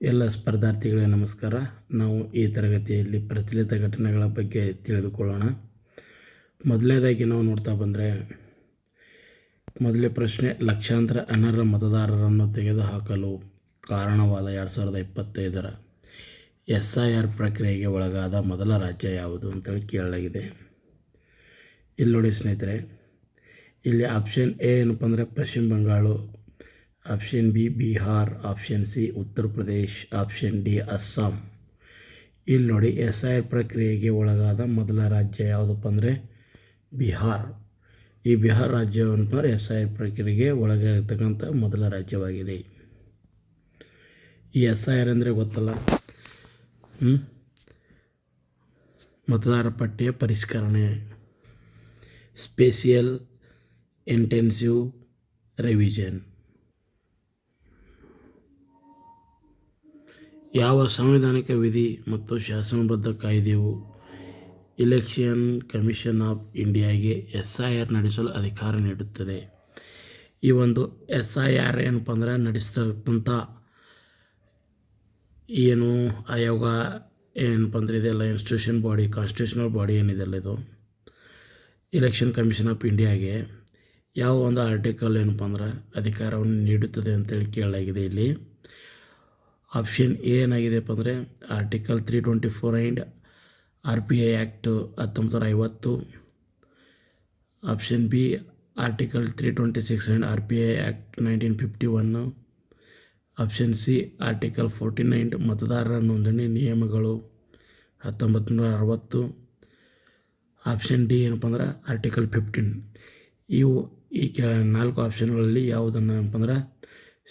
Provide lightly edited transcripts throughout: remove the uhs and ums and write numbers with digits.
ಎಲ್ಲ ಸ್ಪರ್ಧಾರ್ಥಿಗಳಿಗೆ ನಮಸ್ಕಾರ. ನಾವು ಈ ತರಗತಿಯಲ್ಲಿ ಪ್ರಚಲಿತ ಘಟನೆಗಳ ಬಗ್ಗೆ ತಿಳಿದುಕೊಳ್ಳೋಣ. ಮೊದಲನೇದಾಗಿ ನಾವು ನೋಡ್ತಾ ಬಂದರೆ, ಮೊದಲೇ ಪ್ರಶ್ನೆ, ಲಕ್ಷಾಂತರ ಅನರ್ಹ ಮತದಾರರನ್ನು ತೆಗೆದುಹಾಕಲು ಕಾರಣವಾದ 2025ರ SIR ಪ್ರಕ್ರಿಯೆಗೆ ಒಳಗಾದ ಮೊದಲ ರಾಜ್ಯ ಯಾವುದು ಅಂತೇಳಿ ಕೇಳಲಾಗಿದೆ. ಇಲ್ಲಿ ನೋಡಿ ಸ್ನೇಹಿತರೆ, ಇಲ್ಲಿ ಆಪ್ಷನ್ ಎ ಏನಪ್ಪ ಅಂದರೆ Paschim Bangal, option B Bihar, option C Uttar Pradesh, option D Assam. ಇಲ್ಲಿ ನೋಡಿ SIR ಪ್ರಕ್ರಿಯೆಗೆ ಒಳಗಾದ ಮೊದಲ ರಾಜ್ಯ ಯಾವುದಪ್ಪ ಅಂದರೆ ಬಿಹಾರ್. ಈ ಬಿಹಾರ್ ರಾಜ್ಯವನ್ನು SIR ಪ್ರಕ್ರಿಯೆಗೆ ಒಳಗಾಗಿರ್ತಕ್ಕಂಥ ಮೊದಲ ರಾಜ್ಯವಾಗಿದೆ. ಈ SIR ಅಂದರೆ ಗೊತ್ತಲ್ಲ, ಮತದಾರ ಪಟ್ಟಿಯ ಪರಿಷ್ಕರಣೆ, ಸ್ಪೇಷಿಯಲ್ ಇಂಟೆನ್ಸಿವ್ ರಿವಿಷನ್. ಯಾವ ಸಂವಿಧಾನಿಕ ವಿಧಿ ಮತ್ತು ಶಾಸನಬದ್ಧ ಕಾಯ್ದೆಯು ಎಲೆಕ್ಷನ್ ಕಮಿಷನ್ ಆಫ್ ಇಂಡಿಯಾಗೆ SIR ನಡೆಸಲು ಅಧಿಕಾರ ನೀಡುತ್ತದೆ? ಈ ಒಂದು SIR ಏನಪ್ಪ ಅಂದರೆ ನಡೆಸ್ತಕ್ಕಂಥ ಏನು ಆಯೋಗ ಏನಪ್ಪ ಅಂದರೆ ಇದೆಲ್ಲ ಇನ್ಸ್ಟಿಟ್ಯೂಷನ್ ಬಾಡಿ, ಕಾನ್ಸ್ಟಿಟ್ಯೂಷನಲ್ ಬಾಡಿ ಏನಿದೆಲ್ಲ, ಇದು ಎಲೆಕ್ಷನ್ ಕಮಿಷನ್ ಆಫ್ ಇಂಡಿಯಾಗೆ ಯಾವ ಒಂದು ಆರ್ಟಿಕಲ್ ಏನಪ್ಪ ಅಂದ್ರೆ ಅಧಿಕಾರವನ್ನು ನೀಡುತ್ತದೆ ಅಂತೇಳಿ ಕೇಳಲಾಗಿದೆ. ಇಲ್ಲಿ ಆಪ್ಷನ್ ಎ ಏನಾಗಿದೆಯಪ್ಪ ಅಂದರೆ article 324 and RPA act 1950. Option B article 326 and RPA act 1951. Option C article 49 ಮತದಾರರ ನೋಂದಣಿ ನಿಯಮಗಳು 1960. ಆಪ್ಷನ್ ಡಿ ಏನಪ್ಪ ಅಂದ್ರೆ ಆರ್ಟಿಕಲ್ 15. ಇವು ಈ 4 ಆಪ್ಷನ್ಗಳಲ್ಲಿ ಯಾವುದನ್ನು ಏನಪ್ಪ ಅಂದ್ರೆ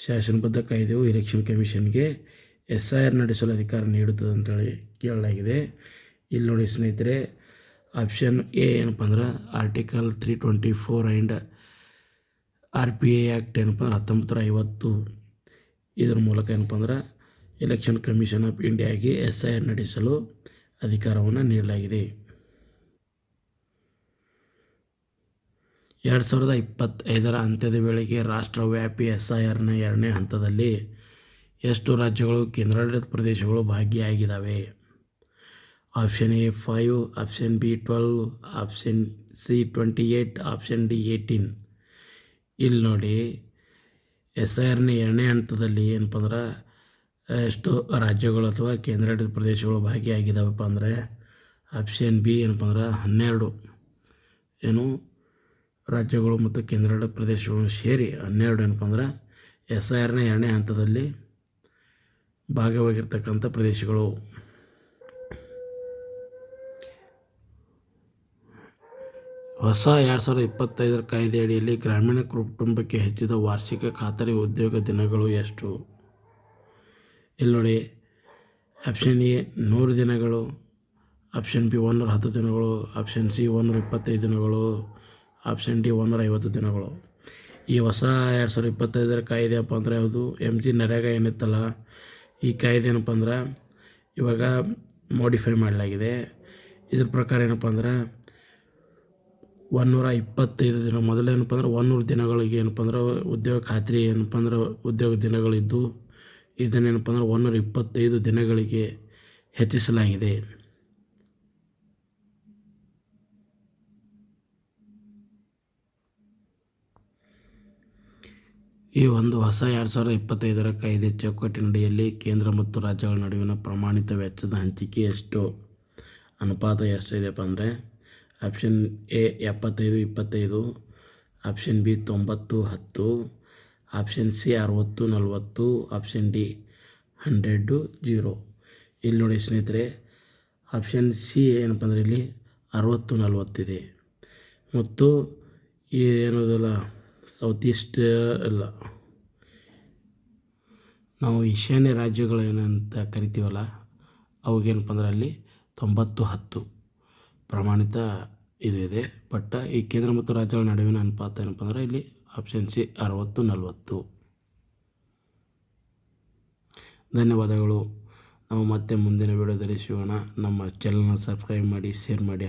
ಶಾಸನಬದ್ಧ ಕಾಯ್ದೆಯು ಎಲೆಕ್ಷನ್ ಕಮಿಷನ್ಗೆ SIR ನಡೆಸಲು ಅಧಿಕಾರ ನೀಡುತ್ತದೆ ಅಂತೇಳಿ ಕೇಳಲಾಗಿದೆ. ಇಲ್ಲಿ ನೋಡಿ ಸ್ನೇಹಿತರೆ, ಆಪ್ಷನ್ ಎ ಏನಪ್ಪ ಅಂದ್ರೆ ಆರ್ಟಿಕಲ್ 324 ಆ್ಯಂಡ್ RPA ಆ್ಯಕ್ಟ್ ಏನಪ್ಪ ಅಂದ್ರೆ 1950. ಇದರ ಮೂಲಕ ಏನಪ್ಪ ಅಂದ್ರೆ ಎಲೆಕ್ಷನ್ ಕಮಿಷನ್ ಆಫ್ ಇಂಡಿಯಾಗೆ SIR ನಡೆಸಲು ಅಧಿಕಾರವನ್ನು ನೀಡಲಾಗಿದೆ. 2025ರ ಅಂತ್ಯದ ವೇಳೆಗೆ ರಾಷ್ಟ್ರವ್ಯಾಪಿ SIRನ 2ನೇ ಹಂತದಲ್ಲಿ ಎಷ್ಟು ರಾಜ್ಯಗಳು, ಕೇಂದ್ರಾಡಳಿತ ಪ್ರದೇಶಗಳು ಭಾಗಿಯಾಗಿದ್ದಾವೆ? Option A 5, option B 12, option C 28, option D 18. ಇಲ್ಲಿ ನೋಡಿ SIRನ 2ನೇ ಹಂತದಲ್ಲಿ ಏನಪ್ಪ ಅಂದ್ರೆ ಎಷ್ಟು ರಾಜ್ಯಗಳು ಅಥವಾ ಕೇಂದ್ರಾಡಳಿತ ಪ್ರದೇಶಗಳು ಭಾಗಿಯಾಗಿದ್ದಾವಪ್ಪ ಅಂದರೆ ಆಪ್ಷನ್ ಬಿ ಏನಪ್ಪ ಅಂದ್ರೆ 12 ಏನು ರಾಜ್ಯಗಳು ಮತ್ತು ಕೇಂದ್ರಾಡಳಿತ ಪ್ರದೇಶಗಳನ್ನು ಸೇರಿ 12 ಏನಪ್ಪ ಅಂದ್ರೆ SIRನ 2ನೇ ಹಂತದಲ್ಲಿ ಭಾಗವಾಗಿರ್ತಕ್ಕಂಥ ಪ್ರದೇಶಗಳು. ಹೊಸ 2025ರ ಕಾಯ್ದೆ ಅಡಿಯಲ್ಲಿ ಗ್ರಾಮೀಣ ಕುಟುಂಬಕ್ಕೆ ಹೆಚ್ಚಿದ ವಾರ್ಷಿಕ ಖಾತರಿ ಉದ್ಯೋಗ ದಿನಗಳು ಎಷ್ಟು? ಇಲ್ಲಿ ನೋಡಿ, ಆಪ್ಷನ್ ಎ 100 ದಿನಗಳು, ಆಪ್ಷನ್ ಬಿ 110 ದಿನಗಳು, ಆಪ್ಷನ್ ಸಿ 125 ದಿನಗಳು, ಆಪ್ಷನ್ ಡಿ 150 ದಿನಗಳು. ಈ ಹೊಸ 2025ರ ಕಾಯ್ದೆ ಅಪ್ಪ ಅಂದರೆ ಯಾವುದು? MG ನರೇಗಾ ಏನಿತ್ತಲ್ಲ, ಈ ಕಾಯ್ದೆ ಏನಪ್ಪ ಅಂದ್ರೆ ಇವಾಗ ಮಾಡಿಫೈ ಮಾಡಲಾಗಿದೆ. ಇದ್ರ ಪ್ರಕಾರ ಏನಪ್ಪ ಅಂದ್ರೆ 125 ದಿನ, ಮೊದಲೇನಪ್ಪ ಅಂದ್ರೆ 100 ದಿನಗಳಿಗೆ ಏನಪ್ಪ ಅಂದ್ರೆ ಉದ್ಯೋಗ ಖಾತ್ರಿ ಏನಪ್ಪ ಅಂದ್ರೆ ಉದ್ಯೋಗ ದಿನಗಳಿದ್ದು, ಇದನ್ನೇನಪ್ಪ ಅಂದ್ರೆ 125 ದಿನಗಳಿಗೆ ಹೆಚ್ಚಿಸಲಾಗಿದೆ. ಈ ಒಂದು ಹೊಸ 2025ರ ಕಾಯ್ದೆ ಚೌಕಟ್ಟಿನಡಿಯಲ್ಲಿ ಕೇಂದ್ರ ಮತ್ತು ರಾಜ್ಯಗಳ ನಡುವಿನ ಪ್ರಮಾಣಿತ ವೆಚ್ಚದ ಹಂಚಿಕೆ ಎಷ್ಟು ಅನುಪಾತ ಎಷ್ಟಿದೆಯಪ್ಪ ಅಂದರೆ option A 75-25, option B 90-10, option C 60-40, option D 100-0. ಇಲ್ಲಿ ನೋಡಿ ಸ್ನೇಹಿತರೆ, ಆಪ್ಷನ್ ಸಿ ಏನಪ್ಪ ಅಂದರೆ ಇಲ್ಲಿ 60-40 ಇದೆ. ಮತ್ತು ಏನೋದಲ್ಲ ಸೌತ್ ಈಸ್ಟ್ ಎಲ್ಲ ನಾವು ಈಶಾನ್ಯ ರಾಜ್ಯಗಳು ಏನಂತ ಕರಿತೀವಲ್ಲ, ಅವಾಗೇನಪ್ಪ ಅಂದ್ರೆ ಅಲ್ಲಿ 90-10 ಪ್ರಮಾಣಿತ ಇದು ಇದೆ. ಬಟ್ ಈ ಕೇಂದ್ರ ಮತ್ತು ರಾಜ್ಯಗಳ ನಡುವಿನ ಅನುಪಾತ ಏನಪ್ಪ ಅಂದರೆ ಇಲ್ಲಿ ಆಪ್ಷನ್ ಸಿ 60-40. ಧನ್ಯವಾದಗಳು. ನಾವು ಮತ್ತೆ ಮುಂದಿನ ವಿಡಿಯೋದಲ್ಲಿ ಸಿಗೋಣ. ನಮ್ಮ ಚಾನಲ್ನ ಸಬ್ಸ್ಕ್ರೈಬ್ ಮಾಡಿ, ಶೇರ್ ಮಾಡಿ.